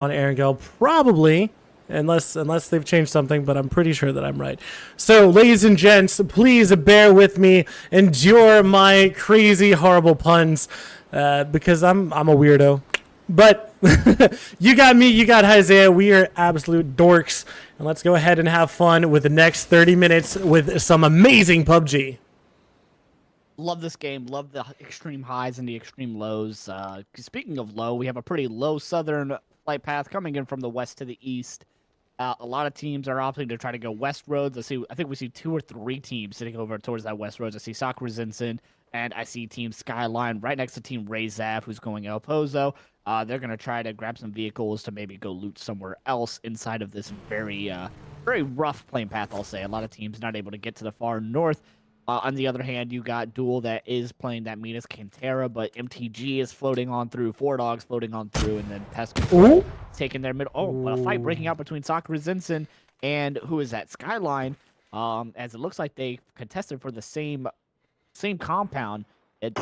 on Erangel, probably, unless they've changed something, but I'm pretty sure that I'm right. So, ladies and gents, please bear with me, endure my crazy, horrible puns, because I'm a weirdo. But you got me, you got Isaiah. We are absolute dorks, and let's go ahead and have fun with the next 30 minutes with some amazing PUBG. Love this game. Love the extreme highs and the extreme lows. Speaking of low, we have a pretty low southern flight path coming in from the west to the east. A lot of teams are opting to try to go west roads. I think we see 2 or 3 teams sitting over towards that west roads. I see Sakura Zinsen, and I see Team Skyline right next to Team Rayzav, who's going El Pozo. They're gonna try to grab some vehicles to maybe go loot somewhere else inside of this very rough plane path. I'll say a lot of teams not able to get to the far north. On the other hand, you got Duel that is playing that Minas Cantera, but MTG is floating on through, Four Dogs floating on through, and then Pest Control taking their middle. Oh, but a fight breaking out between Sakura Zinsen and who is that? Skyline. As it looks like they contested for the same compound. Is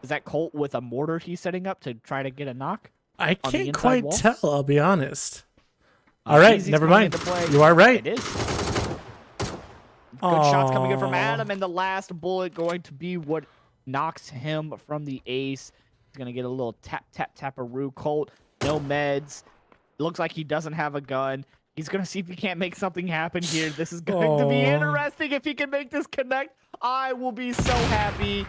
that Colt with a mortar he's setting up to try to get a knock? I On the can't inside quite wall? tell, I'll be honest. All right, Easy's never coming mind. into play. You are right. It is. Good shots coming in from Adam, and the last bullet going to be what knocks him from the ace. He's going to get a little tap-a-roo. Colt, no meds. Looks like he doesn't have a gun. He's going to see if he can't make something happen here. This is going to be interesting. If he can make this connect, I will be so happy.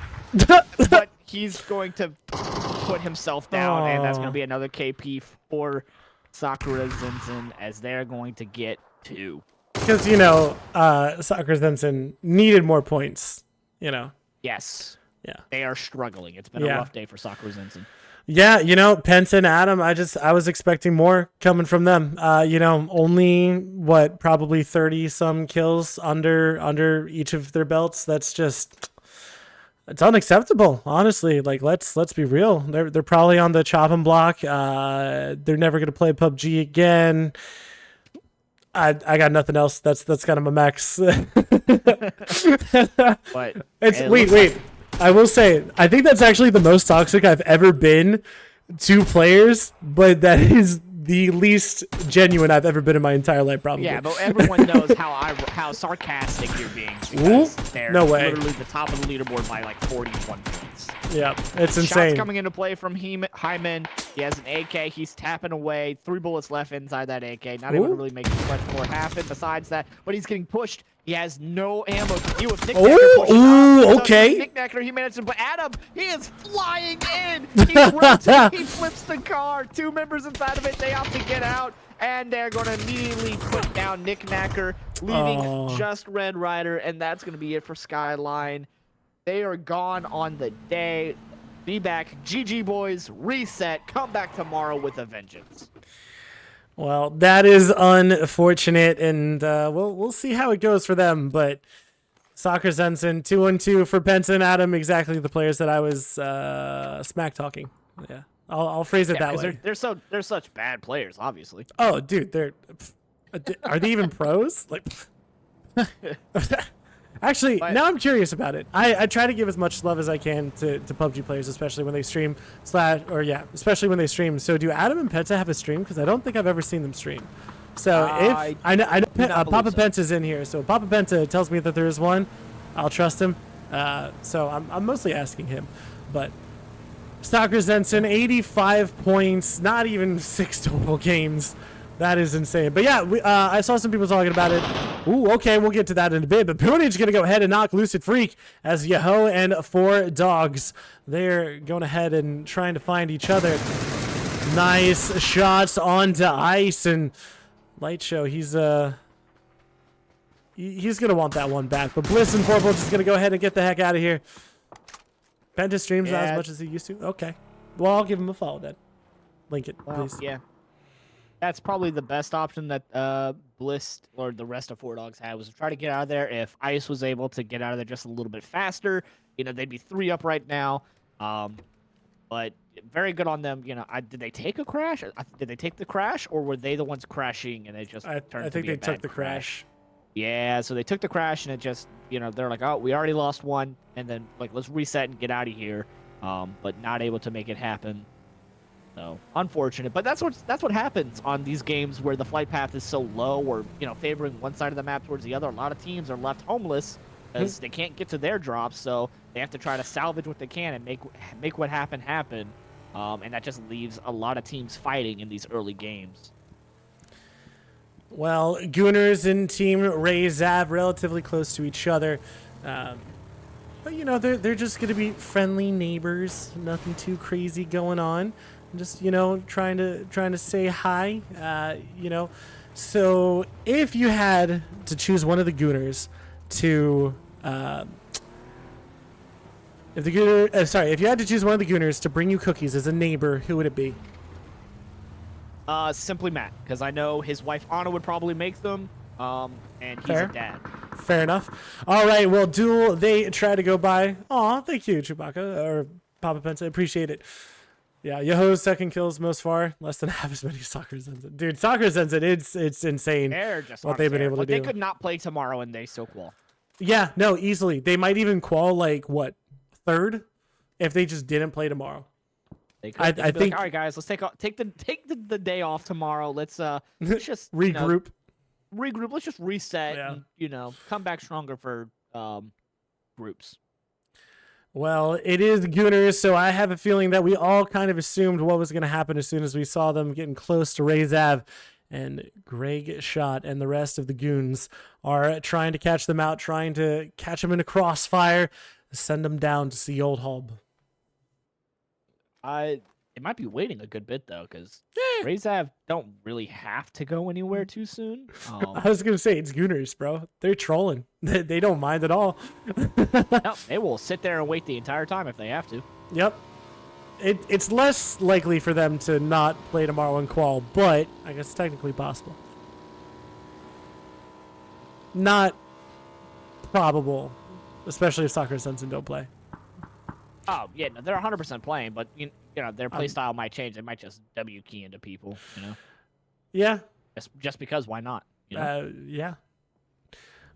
But he's going to put himself down, and that's going to be another KP for Sakura Zinsen as they're going to get 2. Because, Sakura Zensen needed more points, Yes. Yeah. They are struggling. It's been a rough day for Sakura Zinsen. Yeah, Pence and Adam, I was expecting more coming from them. Only probably 30 some kills under each of their belts. That's just it's unacceptable, honestly. Like let's be real. They're probably on the chopping block. They're never gonna play PUBG again. I got nothing else. That's kind of a max. But wait. I will say, I think that's actually the most toxic I've ever been to players, but that is the least genuine I've ever been in my entire life, probably. Yeah, but everyone knows how sarcastic you're being. Because they're literally the top of the leaderboard by like 41 points. Yeah, it's insane. Shots coming into play from Hyman. He has an AK. He's tapping away. 3 bullets left inside that AK. Not able to really make much more happen besides that. But he's getting pushed. He has no ammo to deal with. Okay. Knickknacker, he managed to. But Adam, he is flying in. He rotates. He flips the car. 2 members inside of it. They opt to get out. And they're going to immediately put down Knickknacker, leaving just Red Rider. And that's going to be it for Skyline. They are gone on the day. Be back. GG boys. Reset. Come back tomorrow with a vengeance. Well, that is unfortunate, and we'll see how it goes for them. But Sakura Zensen 2-2 for Pence and Adam, exactly the players that I was smack talking. Yeah, I'll phrase it that way. They're such bad players, obviously. Oh, dude, are they even pros? Like, actually, now I'm curious about it. I try to give as much love as I can to PUBG players, especially when they stream especially when they stream. So do Adam and Penta have a stream? Because I don't think I've ever seen them stream. So if I know Papa Penta is in here, so if Papa Penta tells me that there is one, I'll trust him. So I'm mostly asking him. But Sakura Zensen, 85 points, not even 6 total games. That is insane. But yeah, I saw some people talking about it. Ooh, okay, we'll get to that in a bit. But Punage going to go ahead and knock Lucid Freak as Yaho and 4 Dogs. They're going ahead and trying to find each other. Nice shots onto ice. And Light Show, he's going to want that one back. But Bliss and Purple just going to go ahead and get the heck out of here. Penta streams not as much as he used to. Okay. Well, I'll give him a follow then. Link it, please. Yeah. That's probably the best option that Bliss or the rest of 4 Dogs had, was to try to get out of there. If Ice was able to get out of there just a little bit faster, they'd be 3 up right now. But very good on them. Did they take a crash? Did they take the crash, or were they the ones crashing and it just turned to be a bad crash? I think they took the crash. Yeah, so they took the crash and it just, they're like, oh, we already lost one, and then like let's reset and get out of here. But not able to make it happen. So unfortunate, but that's what happens on these games where the flight path is so low, or favoring one side of the map towards the other. A lot of teams are left homeless because they can't get to their drops, so they have to try to salvage what they can and make what happen, and that just leaves a lot of teams fighting in these early games. Well, Gooners and Team Ray Zav relatively close to each other. But they're just gonna be friendly neighbors. Nothing too crazy going on. Just trying to say hi. So if you had to choose one of the Gooners to, if you had to choose one of the Gooners to bring you cookies as a neighbor, who would it be? Simply Matt, because I know his wife Anna would probably make them. And he's Fair. a dad. Fair enough. All right. Well, Duel, they try to go by. Aw, thank you, Chewbacca or Papa Penta. Appreciate it. Yeah, Yoho's second kills most far, less than half as many Soccer Zensen. Dude, Soccer Zensen, it's insane They're just what they've been able to do. They could not play tomorrow and they still qual. Yeah, no, easily. They might even qual like what, third, if they just didn't play tomorrow. They could. I think. Like, all right, guys, let's take the day off tomorrow. Let's just regroup. Regroup. Let's just reset. And, come back stronger for groups. Well, it is Gooners, so I have a feeling that we all kind of assumed what was going to happen as soon as we saw them getting close to Ray Zav. And Greg Shot and the rest of the Goons are trying to catch them out, trying to catch them in a crossfire, send them down to see Old Hub. It might be waiting a good bit though, because Ray Zav don't really have to go anywhere too soon. I was gonna say it's Gooners, bro. They're trolling. They don't mind at all. No, they will sit there and wait the entire time if they have to. Yep. It's less likely for them to not play tomorrow in qual, but I guess it's technically possible. Not probable, especially if Soccer Sensen don't play. Oh yeah, no, they're 100% playing, but their play style might change. They might just W key into people, Yeah. Just because, why not? Yeah.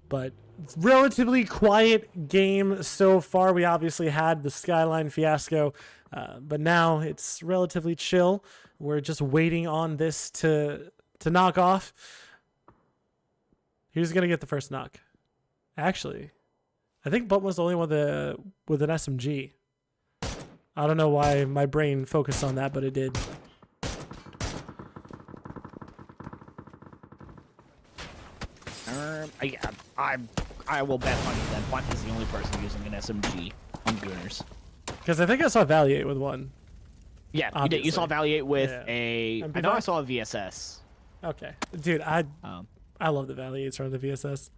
But relatively quiet game so far. We obviously had the Skyline fiasco, but now it's relatively chill. We're just waiting on this to knock off. Who's gonna get the first knock? Actually, I think Butt was the only one with an SMG. I don't know why my brain focused on that, but it did. I will bet money that Bunt is the only person using an SMG on Gooners. Because I think I saw Valiate with one. Yeah, you did. You saw Valiate with a. I know I saw a VSS. Okay, dude, I love the Valiates or the VSS.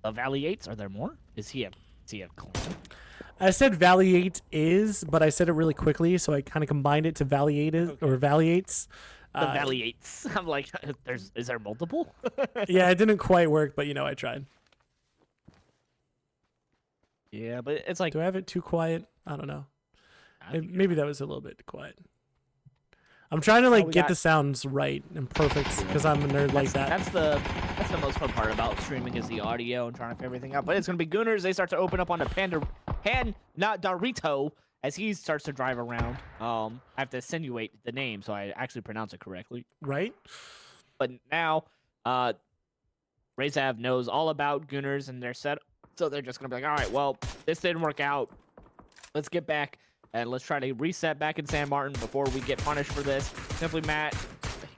The Valiates? Are there more? Is he a clone? I said Valiate is, but I said it really quickly, so I kind of combined it to Valiate or Valiates. The Valiates. I'm like, is there multiple? Yeah, it didn't quite work, but I tried. Yeah, but it's like, do I have it too quiet? I don't know. Maybe that was a little bit quiet. I'm trying to get the sounds right and perfect because I'm a nerd like that. That's the most fun part about streaming is the audio and trying to figure everything out. But it's gonna be Gooners. They start to open up on the not Dorito as he starts to drive around. I have to insinuate the name so I actually pronounce it correctly. Right. But now, Razav knows all about Gooners and their set, so they're just gonna be like, all right, well, this didn't work out. Let's get back. And let's try to reset back in San Martin before we get punished for this. Simply Matt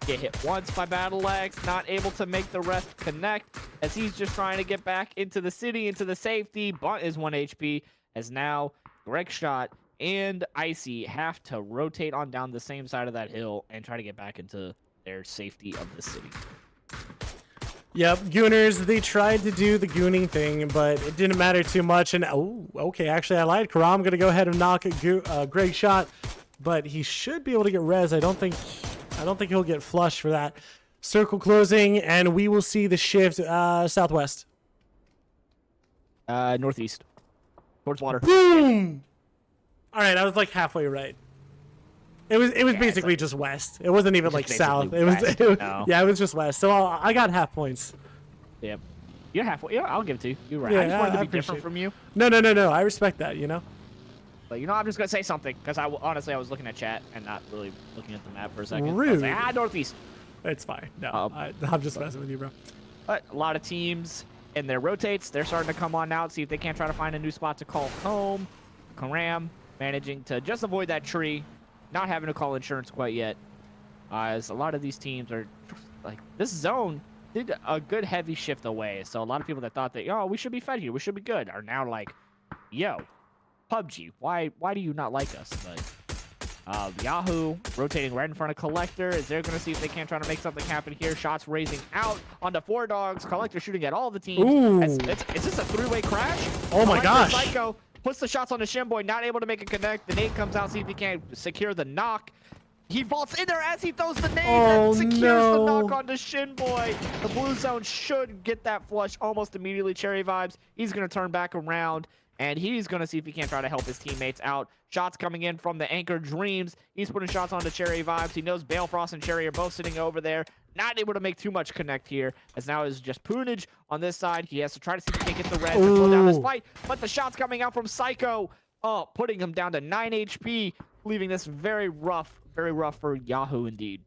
get hit once by Battle Axe, not able to make the rest connect as he's just trying to get back into the city, into the safety. Bunt is 1 HP as now Greg Shot and Icy have to rotate on down the same side of that hill and try to get back into their safety of the city. Yep, Gooners, they tried to do the gooning thing, but it didn't matter too much. And, okay, actually, I lied. Karam going to go ahead and knock Greg Shot, but he should be able to get res. I don't think he'll get flush for that. Circle closing, and we will see the shift southwest. Northeast. Towards water. Boom! All right, I was like halfway right. It was basically just west. It wasn't even like south. It was just west. So I got half points. Yep. You're halfway. Yeah, I'll give it to you. You're right. Yeah, I just wanted to I be different from you. No. I respect that, But I'm just gonna say something because honestly I was looking at chat and not really looking at the map for a second. Rude. I was like, northeast. It's fine. No, I'm just messing with you, bro. But a lot of teams in their rotates, they're starting to come on out, see if they can't try to find a new spot to call home. Karam managing to just avoid that tree, not having to call insurance quite yet. As a lot of these teams are like, this zone did a good heavy shift away. So a lot of people that thought that, we should be fed here, we should be good, are now like, yo, PUBG, why do you not like us? But Yahoo rotating right in front of Collector. Is they're going to see if they can't try to make something happen here. Shots raising out onto 4 dogs. Collector shooting at all the teams. Ooh. Is this a 3-way crash? Oh my gosh. Psycho puts the shots on the Shinboy, not able to make a connect. The nade comes out, see if he can secure the knock. He vaults in there as he throws the nade and secures the knock onto Shinboy. The blue zone should get that flush almost immediately. Cherry vibes. He's going to turn back around. And he's going to see if he can't try to help his teammates out. Shots coming in from the Anchor Dreams. He's putting shots onto Cherry Vibes. He knows Balefrost and Cherry are both sitting over there. Not able to make too much connect here. As now is just Poonage on this side. He has to try to see if he can get the res and slow down this fight. But the shots coming out from Psycho. Putting him down to 9 HP. Leaving this very rough for Yahoo indeed.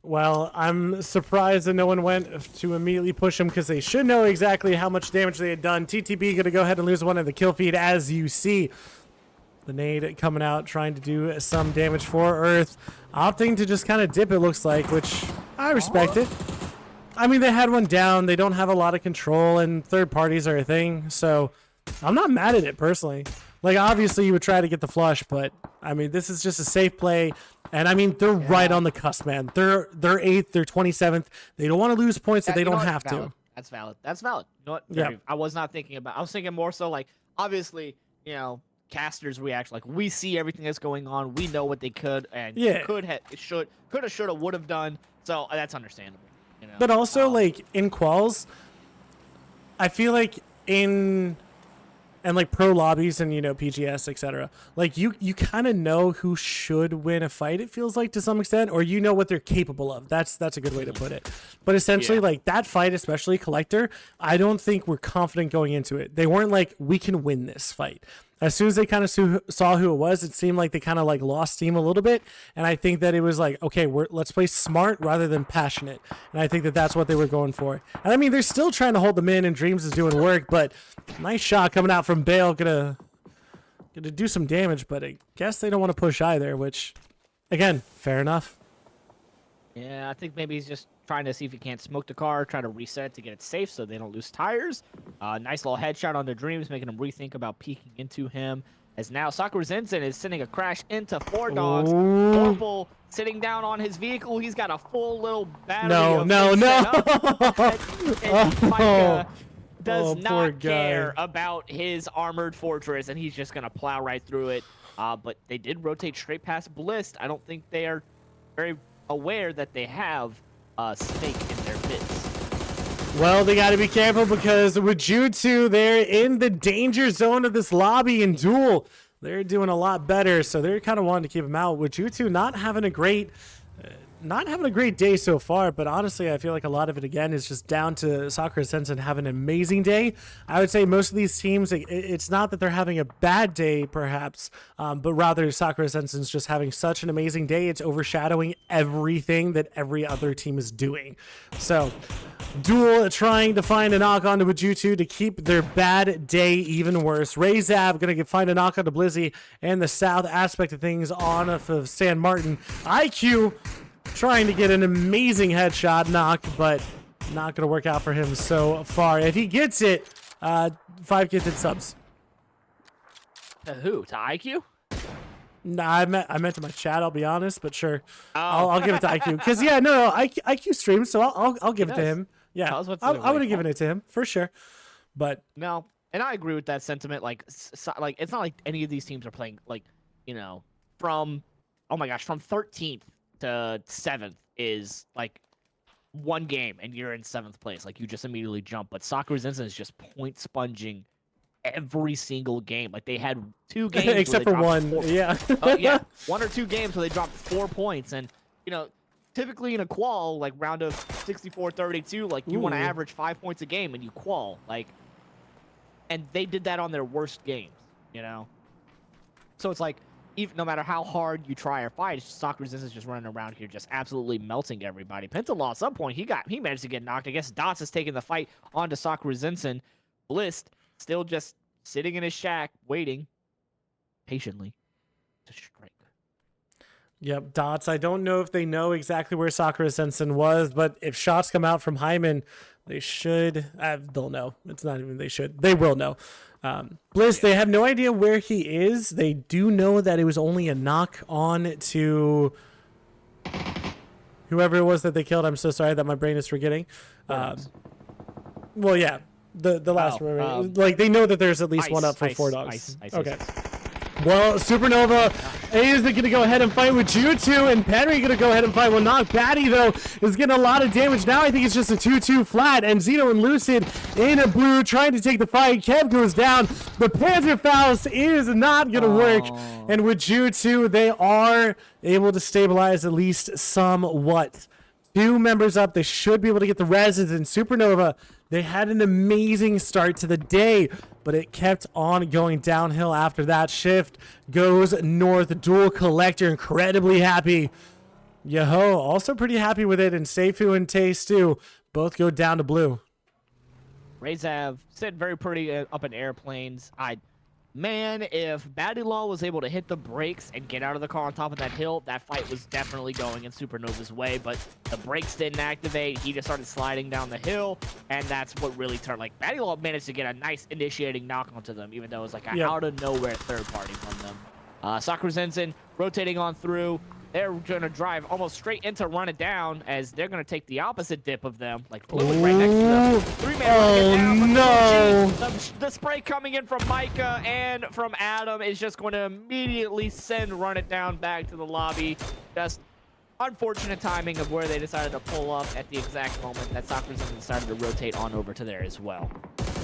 Well, I'm surprised that no one went to immediately push him because they should know exactly how much damage they had done. TTB going to go ahead and lose one in the kill feed, as you see. The nade coming out, trying to do some damage for Earth. Opting to just kind of dip, it looks like, which I respect it. I mean, they had one down. They don't have a lot of control, and third parties are a thing. So I'm not mad at it, personally. Like, obviously, you would try to get the flush, but, I mean, this is just a safe play. And, I mean, they're right on the cusp, man. They're 8th, they're 27th. They don't want to lose points that they don't have to. That's valid. That's valid. You know what? Yeah. I was not thinking about. I was thinking more so, like, obviously, casters react. Like, we see everything that's going on. We know what they could and could have, should have, would have done. So, that's understandable. But also, like, in quals, I feel like and like pro lobbies and PGS, etc. Like you kind of know who should win a fight, it feels like, to some extent, or what they're capable of. That's a good way to put it. But essentially, like that fight, especially Collector, I don't think we're confident going into it. They weren't like, we can win this fight. As soon as they kind of saw who it was, it seemed like they kind of like lost steam a little bit. And I think that it was like, okay, let's play smart rather than passionate. And I think that that's what they were going for. And I mean, they're still trying to hold them in, and Dreams is doing work, but nice shot coming out from Bale. Gonna do some damage, but I guess they don't want to push either, which, again, fair enough. Yeah, I think maybe he's just trying to see if he can't smoke the car, try to reset it to get it safe so they don't lose tires. Nice little headshot on the Dreams, making him rethink about peeking into him. As now Sakura Zensen is sending a crash into 4 dogs. Purple sitting down on his vehicle. He's got a full little battery. No. Micah does not care about his armored fortress, and he's just going to plow right through it. But they did rotate straight past Blist. I don't think they are very aware that they have a snake in their midst. Well, they got to be careful because with Jutsu, they're in the danger zone of this lobby and duel. They're doing a lot better, so they're kind of wanting to keep him out. With Jutsu not having a great day so far, but honestly, I feel like a lot of it, again, is just down to Sakura Sensen having an amazing day. I would say most of these teams, it's not that they're having a bad day, perhaps, but rather Sakura Sensen's just having such an amazing day. It's overshadowing everything that every other team is doing. So, Duel trying to find a knock onto Bujutsu to keep their bad day even worse. Rayzab going to find a knock onto Blizzy, and the south aspect of things on of San Martin. IQ trying to get an amazing headshot knock, but not going to work out for him so far. If he gets it, 5 gifted subs. To who? To IQ? Nah, I meant to my chat, I'll be honest, but sure. I'll give it to IQ. Because, IQ streams, so I'll give it to him. Yeah, I would have given it to him, for sure. But no, and I agree with that sentiment. Like, it's not like any of these teams are playing, from 13th to 7th is like one game and you're in 7th place. Like, you just immediately jump. But Sakura Zensen is just point sponging every single game. Like, they had 2 games except for one. 1 or 2 games where they dropped 4 points. And typically in a qual, like round of 64-32, like you want to average 5 points a game and you qual, like, and they did that on their worst games. So it's like, even no matter how hard you try or fight, Soccer Resistance is just running around here, just absolutely melting everybody. Pentalaw, at some point, he managed to get knocked. I guess Dots is taking the fight onto Soccer Resistance. Bliss still just sitting in his shack, waiting patiently to strike. Yep, Dots. I don't know if they know exactly where Sakura Sensen was, but if shots come out from Hyman, they should. They'll know. It's not even they should. They will know. Bliss, they have no idea where he is. They do know that it was only a knock on to whoever it was that they killed. I'm so sorry that my brain is forgetting. Well, yeah, the last one. Like they know that there's at least one up for Four Dogs. Okay. Well, Supernova is going to go ahead and fight with Jutsu, and Penry going to go ahead and fight with Knock. Batty, though, is getting a lot of damage. Now I think it's just a 2-2 flat, and Zeno and Lucid in a blue trying to take the fight. Kev goes down. The Panzerfaust is not going to work, and with Jutsu, they are able to stabilize at least somewhat. 2 members up. They should be able to get the reses, and Supernova, they had an amazing start to the day, but it kept on going downhill after that. Shift goes north. Dual Collector incredibly happy. Yoho also pretty happy with it, and Seifu and Taste too both go down to blue. Razav sitting very pretty up in airplanes. Man, if Baddilaw was able to hit the brakes and get out of the car on top of that hill, that fight was definitely going in Supernova's way, but the brakes didn't activate. He just started sliding down the hill, and that's what really turned. Like, Baddilaw managed to get a nice initiating knock onto them, even though it was like a out of nowhere third party from them. Sakura Zensen rotating on through. They're going to drive almost straight into Run It Down, as they're going to take the opposite dip of them. Like, Fluid right next to them. 3-man down, the spray coming in from Micah and from Adam is just going to immediately send Run It Down back to the lobby. Just unfortunate timing of where they decided to pull up at the exact moment that Sakura decided to rotate on over to there as well.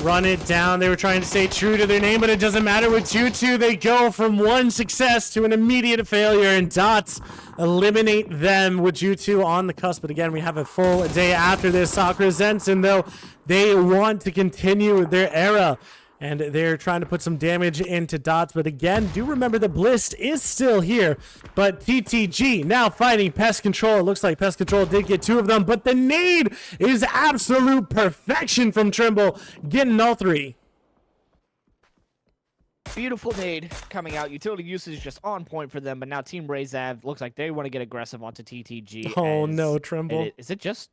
Run It Down. They were trying to stay true to their name, but it doesn't matter with Jutsu. They go from one success to an immediate failure, and Dots eliminate them with Jutsu on the cusp. But again, we have a full day after this. Sakura Zensen, though, they want to continue their era, and they're trying to put some damage into Dots. But again, do remember the Bliss is still here, but TTG now fighting Pest Control. It looks like Pest Control did get 2 of them, but the nade is absolute perfection from Trimble, getting all 3. Beautiful nade coming out. Utility usage just on point for them, but now Team Razav looks like they want to get aggressive onto TTG. Oh no, Trimble. Is it just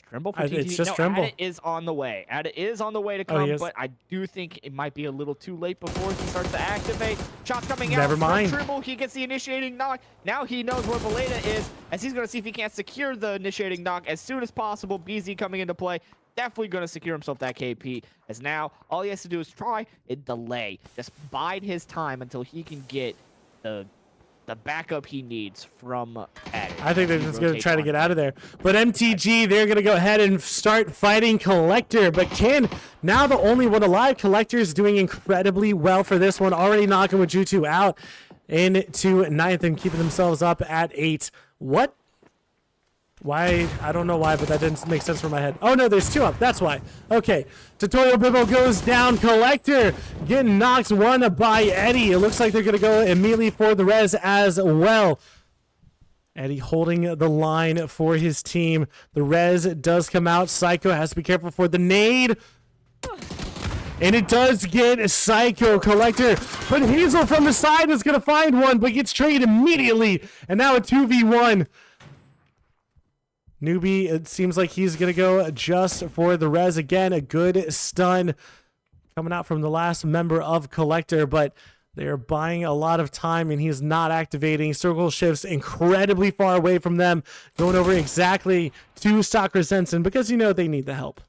Trimble for TTG? It's just no, Trimble. Ada is on the way. Ada is on the way to come, but I do think it might be a little too late before he starts to activate. Shots coming out. Never mind. Trimble, he gets the initiating knock. Now he knows where Valeda is, as he's going to see if he can't secure the initiating knock as soon as possible. BZ coming into play. Definitely going to secure himself that KP, as now all he has to do is try and delay. Just bide his time until he can get the backup he needs from Addy. I think they're just going to try to get out of there. But MTG, they're going to go ahead and start fighting Collector. But Ken, now the only one alive. Collector is doing incredibly well for this one. Already knocking with Jutsu out into 9th and keeping themselves up at 8. What? Why? I don't know why, but that didn't make sense for my head. Oh, no, there's 2 up. That's why. Okay. Tutorial Bibbo goes down. Collector getting knocked one by Eddie. It looks like they're going to go immediately for the res as well. Eddie holding the line for his team. The res does come out. Psycho has to be careful for the nade. And it does get Psycho. Collector. But Hazel from the side is going to find one, but gets traded immediately. And now a 2v1. Newbie, it seems like he's going to go just for the res again. A good stun coming out from the last member of Collector, but they're buying a lot of time and he's not activating. Circle shifts incredibly far away from them, going over exactly to Sakura Sensen because you know they need the help.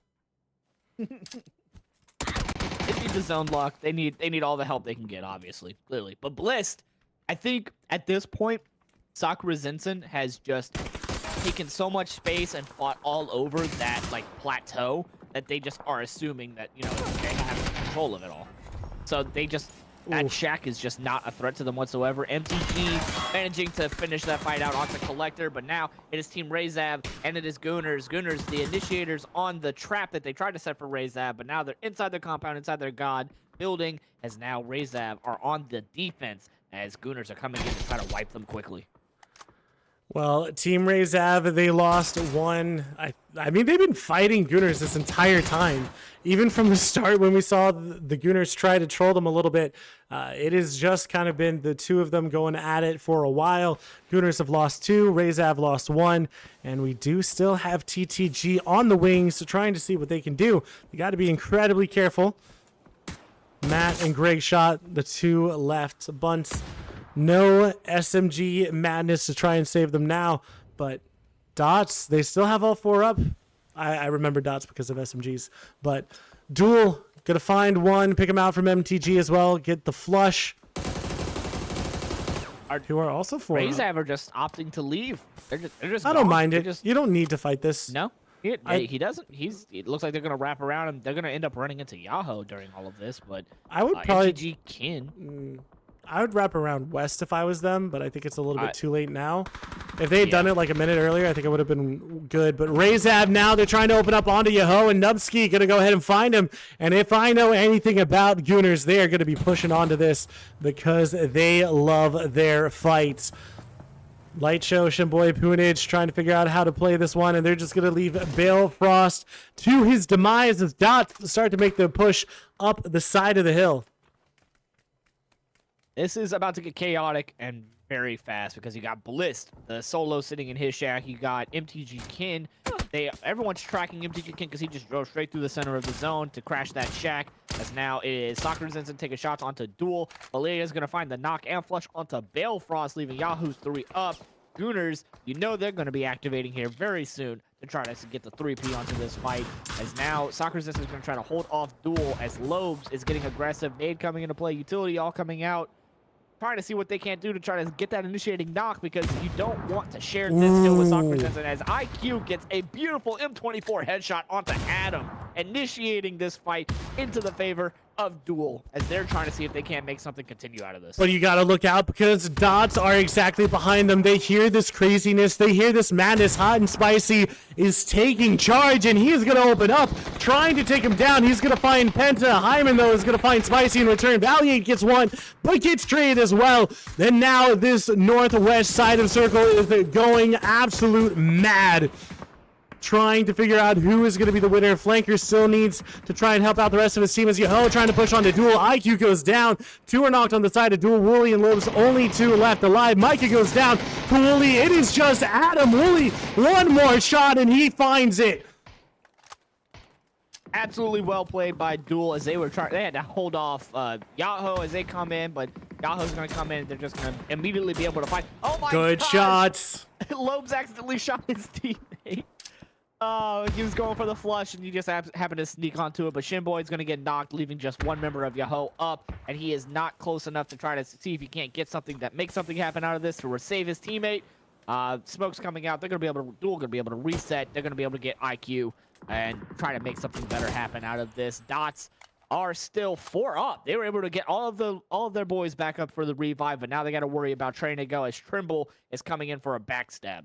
They need the zone lock. They need all the help they can get, obviously, clearly. But Bliss, I think at this point, Sakura Zensen has just taken so much space and fought all over that like plateau that they just are assuming that, you know, they have control of it all. So they just that shack is just not a threat to them whatsoever. MTG managing to finish that fight out onto Collector, but now it is Team Razav and it is Gooners. Gooners, the initiators on the trap that they tried to set for Razav, but now they're inside their compound, inside their god building, as now Razav are on the defense. as Gooners are coming in to try to wipe them quickly. Well, Team Razav, they lost one. I mean, they've been fighting Gooners this entire time. Even from the start when we saw the Gooners try to troll them a little bit, it has just kind of been the two of them going at it for a while. Gooners have lost 2, Razav lost 1, and we do still have TTG on the wings, so trying to see what they can do. You got to be incredibly careful. Matt and Greg shot the 2 left bunts. No SMG madness to try and save them now, but Dots, they still have all 4 up. I remember Dots because of SMGs, but Duel, gonna find one, pick him out from MTG as well, get the flush. Who are also 4 up. Razav are just opting to leave. They're just I don't gone. mind They're it. just- You don't need to fight this. No, he doesn't. It looks like they're gonna wrap around and they're gonna end up running into Yahoo during all of this. But I would probably MTG can. I would wrap around West if I was them, but I think it's a little bit too late now. If they had done it like a minute earlier, I think it would have been good. But Razav now, they're trying to open up onto Yahoo, and Nubsky going to go ahead and find him. And if I know anything about Gooners, they are going to be pushing onto this because they love their fights. Light Show, Shimboy, Poonage trying to figure out how to play this one, and they're just going to leave Bale Frost to his demise as Dots start to make the push up the side of the hill. This is about to get chaotic and very fast because you got Bliss, the solo sitting in his shack. You got MTG Kin. Everyone's tracking MTG Kin because he just drove straight through the center of the zone to crash that shack. As now it is Soccer Zenson taking shots onto Duel. Aaliyah is going to find the knock and flush onto Balefrost, leaving Yahoo's 3 up. Gooners, you know they're going to be activating here very soon to try to get the 3P onto this fight. As now Soccer Zenson is going to try to hold off Duel as Lobes is getting aggressive. Nade coming into play, utility all coming out. Trying to see what they can do to try to get that initiating knock because you don't want to share this kill with Soccer Zenson as IQ gets a beautiful M24 headshot onto Adam, initiating this fight into the favor of Duel as they're trying to see if they can't make something continue out of this. But you gotta look out because Dots are exactly behind them. They hear this craziness. They hear this madness. Hot and Spicy is taking charge, and he is gonna open up, trying to take him down. He's gonna find Penta. Hyman, though, is gonna find Spicy in return. Valiant gets one, but gets traded as well. And now this northwest side of circle is going absolute mad, trying to figure out who is going to be the winner. Flanker still needs to try and help out the rest of his team as Yahoo trying to push on to Duel. IQ goes down. 2 are knocked on the side of Duel. Wooly and Lobes, only 2 left alive. Micah goes down to Wooly. It is just Adam. Wooly, one more shot, and he finds it. Absolutely well played by Duel as they were trying. They had to hold off Yahoo as they come in, but Yahoo's going to come in. They're just going to immediately be able to fight. Oh my god! Good shots. Lobes accidentally shot his teammate. Oh, he was going for the flush, and he just happened to sneak onto it. But Shinboy's going to get knocked, leaving just one member of Yahoo up, and he is not close enough to try to see if he can't get something that makes something happen out of this to save his teammate. Smoke's coming out. They're going to be able to Duel going to be able to reset. They're going to be able to get IQ and try to make something better happen out of this. Dots are still 4 up. They were able to get all of their boys back up for the revive, but now they got to worry about trying to go as Trimble is coming in for a backstab.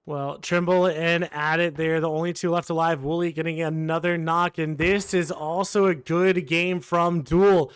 Well, Trimble and Addit, they're the only 2 left alive. Wooly getting another knock, and this is also a good game from Duel.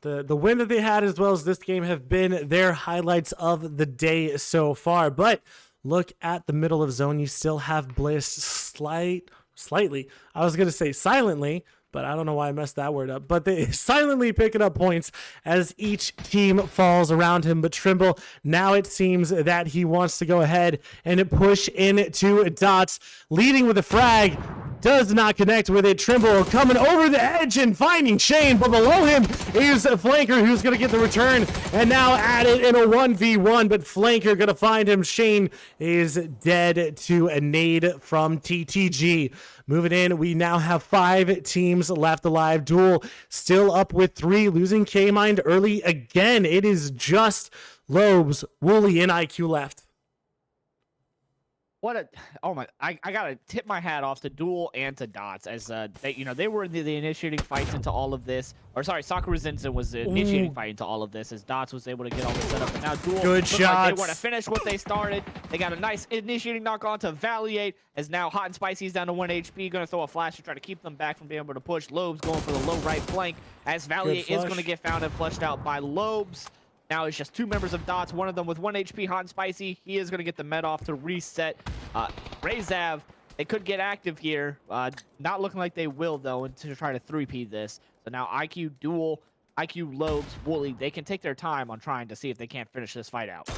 The win that they had as well as this game have been their highlights of the day so far. But look at the middle of zone. You still have Bliss slightly. I was going to say silently, but I don't know why I messed that word up. But they silently picking up points as each team falls around him. But Trimble, now it seems that he wants to go ahead and push into Dots, leading with a frag. Does not connect with it. Trimble coming over the edge and finding Shane, but below him is Flanker who's going to get the return, and now Addit in a 1v1, but Flanker going to find him. Shane is dead to a nade from TTG. Moving in, we now have 5 teams left alive. Duel still up with 3, losing K-Mind early again. It is just Lobes, Wooly, and IQ left. I gotta tip my hat off to Duel and to Dots as they were the initiating fights into all of this. Or sorry, Sakura Zenson was the initiating fight into all of this as Dots was able to get all this set up. And now Duel good shots. Like they want to finish what they started. They got a nice initiating knock on to Valiate as now Hot and Spicy's down to 1 HP. Gonna throw a flash to try to keep them back from being able to push. Lobes going for the low right flank as Valiate is gonna get found and flushed out by Lobes. Now it's just 2 members of Dots, one of them with 1 HP, hot and spicy. He is going to get the med off to reset. Razav, they could get active here. Not looking like they will, though, to try to 3P this. So now IQ, Duel, IQ, Lobes, Wooly, they can take their time on trying to see if they can't finish this fight out.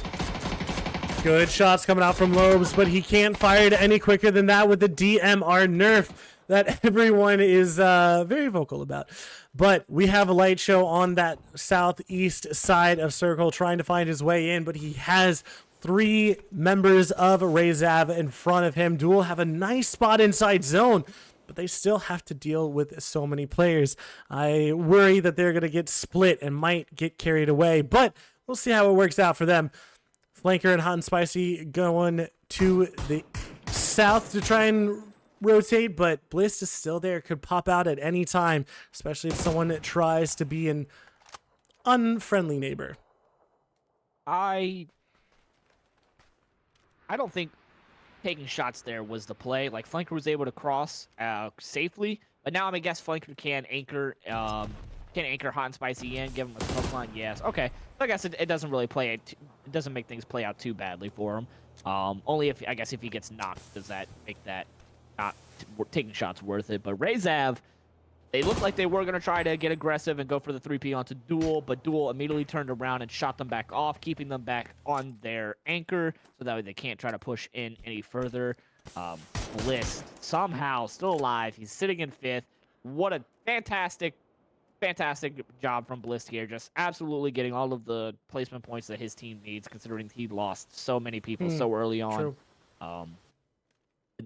Good shots coming out from Lobes, but he can't fire it any quicker than that with the DMR nerf that everyone is very vocal about. But we have a Light Show on that southeast side of Circle trying to find his way in, but he has 3 members of Razav in front of him. Duel have a nice spot inside zone, but they still have to deal with so many players. I worry that they're going to get split and might get carried away, but we'll see how it works out for them. Flanker and Hot and Spicy going to the south to try and rotate, but Bliss is still there, could pop out at any time, especially if someone tries to be an unfriendly neighbor. I don't think taking shots there was the play. Like, Flanker was able to cross safely, but now I guess Flanker can anchor Hot and Spicy in, give him a smoke line. Yes, okay. So I guess it doesn't really play it. It doesn't make things play out too badly for him. Only if, I guess, if he gets knocked, does that make that not taking shots worth it. But Razav, they looked like they were going to try to get aggressive and go for the 3P onto Duel, but Duel immediately turned around and shot them back off, keeping them back on their anchor, so that way they can't try to push in any further. Bliss, somehow still alive. He's sitting in 5th. What a fantastic job from Bliss here. Just absolutely getting all of the placement points that his team needs, considering he lost so many people so early on. True.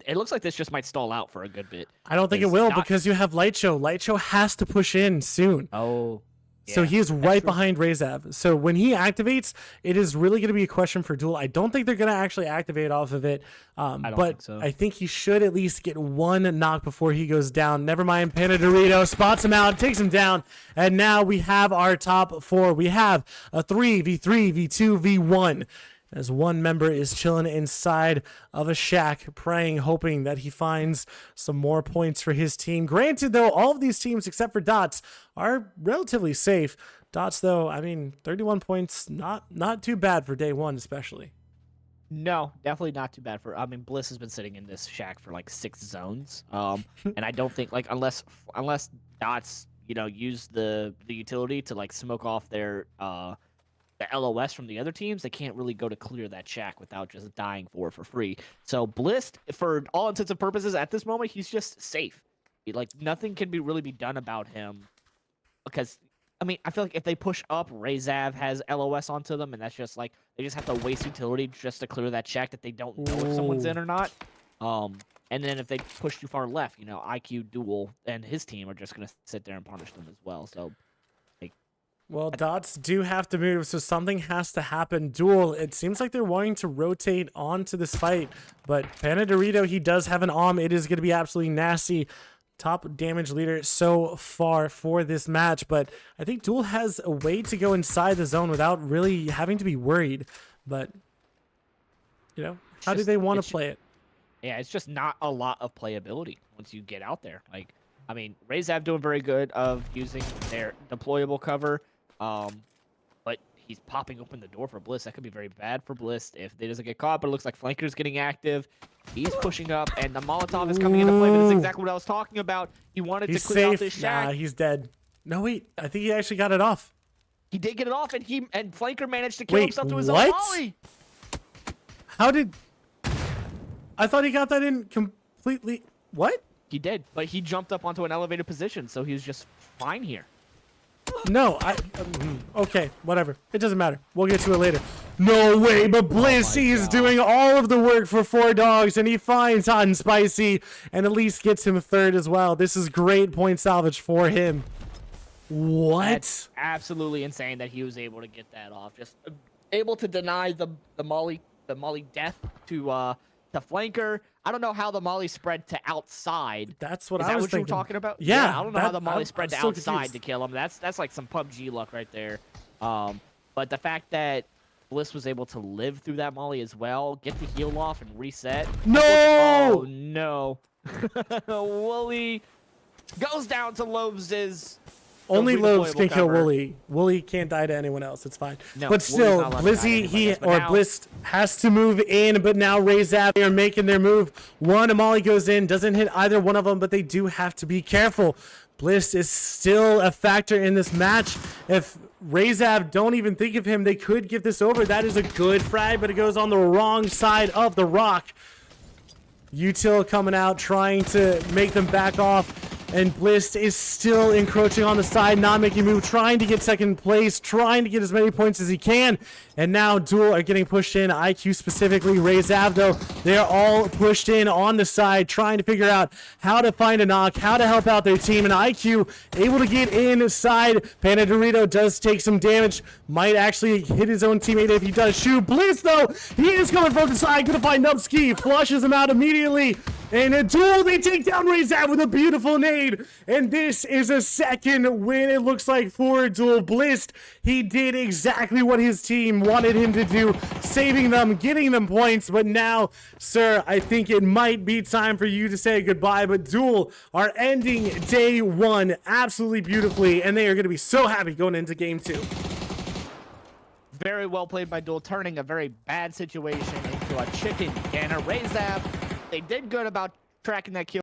It looks like this just might stall out for a good bit. I don't think it will because you have Light Show. Light Show has to push in soon. Oh. Yeah, so he is right behind Razav. So when he activates, it is really going to be a question for Duel. I don't think they're going to actually activate off of it. I think he should at least get 1 knock before he goes down. Never mind, Panadorito spots him out, takes him down. And now we have our top 4. We have a 3v3, v2, v1. As one member is chilling inside of a shack, praying, hoping that he finds some more points for his team. Granted, though, all of these teams, except for Dots, are relatively safe. Dots, though, I mean, 31 points, not too bad for day 1, especially. No, definitely not too bad for. I mean, Bliss has been sitting in this shack for like 6 zones, and I don't think, like, unless Dots, use the utility to like smoke off their the LOS from the other teams, they can't really go to clear that shack without just dying for free. So Bliss, for all intents and purposes, at this moment, he's just safe. Like, nothing can really be done about him, because, I mean, I feel like if they push up, Razav has LOS onto them, and that's just like, they just have to waste utility just to clear that shack that they don't know if someone's in or not. And then if they push too far left, IQ, Duel, and his team are just going to sit there and punish them as well. So, well, Dots do have to move, so something has to happen. Duel, it seems like they're wanting to rotate onto this fight, but Panadorito, he does have an It is going to be absolutely nasty. Top damage leader so far for this match, but I think Duel has a way to go inside the zone without really having to be worried. But, how do they want to play it? Yeah, it's just not a lot of playability once you get out there. Like, I mean, Razav doing very good of using their deployable cover. But he's popping open the door for Bliss. That could be very bad for Bliss if they doesn't get caught, but it looks like Flanker's getting active. He's pushing up, and the Molotov is coming into play, but it's exactly what I was talking about. He wanted to clear out this shack. Nah, he's dead. No, wait. I think he actually got it off. He did get it off, and Flanker managed to kill himself to his own volley. How did... I thought he got that in completely... What? He did, but he jumped up onto an elevated position, so he was just fine here. No, okay, whatever. It doesn't matter. We'll get to it later. No way, but Bliss, he's doing all of the work for 4 dogs, and he finds Hot and Spicy, and at least gets him 3rd as well. This is great point salvage for him. What? That's absolutely insane that he was able to get that off. Just able to deny the Molly death to Flanker. I don't know how the Molly spread to outside. That's what I was thinking. Is that what you were talking about? Yeah. I don't know how the Molly spread to outside confused to kill him. That's like some PUBG luck right there. But the fact that Bliss was able to live through that Molly as well, get the heal off and reset. No! Oh, no. Wooly goes down to Lobes' only Lobes can redeployable kill cover. Wooly. Wooly can't die to anyone else. It's fine. No, But Wooly's still, not allowed to die to Blizzy, anybody else, but now- Blist has to move in, but now Razab, they are making their move. One, Amali goes in, doesn't hit either one of them, but they do have to be careful. Bliss is still a factor in this match. If Razab don't even think of him, they could give this over. That is a good frag, but it goes on the wrong side of the rock. Util coming out, trying to make them back off. And Bliss is still encroaching on the side, not making a move, trying to get second place, trying to get as many points as he can. And now Duel are getting pushed in, IQ specifically, Razab though, they're all pushed in on the side, trying to figure out how to find a knock, how to help out their team. And IQ able to get inside. Panda Dorito does take some damage, might actually hit his own teammate if he does shoot. Bliss though, he is coming from the side, gonna find Nubski, flushes him out immediately. And a Duel, they take down Razab with a beautiful nade. And this is a second win, it looks like, for Duel. Bliss, he did exactly what his team wanted him to do, saving them, getting them points. But now, sir, I think it might be time for you to say goodbye. But Duel are ending day one absolutely beautifully, and they are going to be so happy going into game two. Very well played by Duel, turning a very bad situation into a chicken dinner. Razab, they did good about tracking that kill.